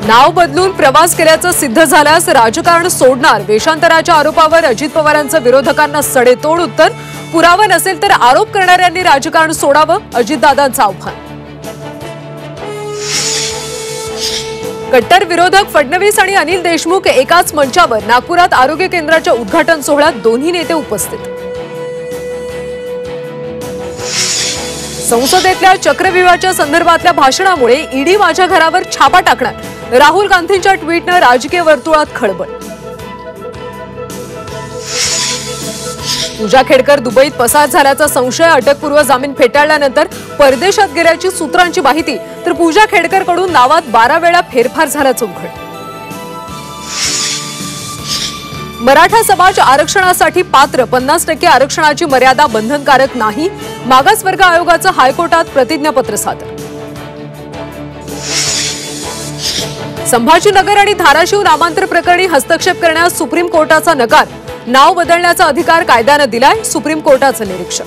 नाव बदलून प्रवास केल्याचं सिद्ध झाल्यास राजकारण सोडणार, वेषांतराच्या आरोपावर अजित पवारांचं विरोधकांना सडेतोड उत्तर. पुरावा नसेल तर आरोप करणाऱ्यांनी राजकारण सोडावं, अजितदादांचं आव्हान. कट्टर विरोधक फडणवीस आणि अनिल देशमुख एकाच मंचावर. नागपुरात आरोग्य केंद्राच्या उद्घाटन सोहळ्यात दोन्ही नेते उपस्थित. संसदेतल्या चक्रव्यूहाच्या संदर्भातल्या भाषणामुळे ईडी माझ्या घरावर छापा टाकणार, राहुल गांधींच्या ट्विटनं राजकीय वर्तुळात खळबळ. पूजा खेडकर दुबईत पसार झाल्याचा संशय. अटकपूर्व जामीन फेटाळल्यानंतर परदेशात गेल्याची सूत्रांची माहिती. तर पूजा खेडकरकडून नावात 12 वेळा फेरफार झाल्याचं उघड. मराठा समाज आरक्षणासाठी पात्र, 50% आरक्षणाची मर्यादा बंधनकारक नाही. मागासवर्ग आयोगाचं हायकोर्टात प्रतिज्ञापत्र सादर. संभाजीनगर आणि धाराशिव नामांतर प्रकरणी हस्तक्षेप करण्यास सुप्रीम कोर्टाचा नकार. नाव बदलण्याचा अधिकार कायद्यानं दिलाय, सुप्रीम कोर्टाचं निरीक्षण.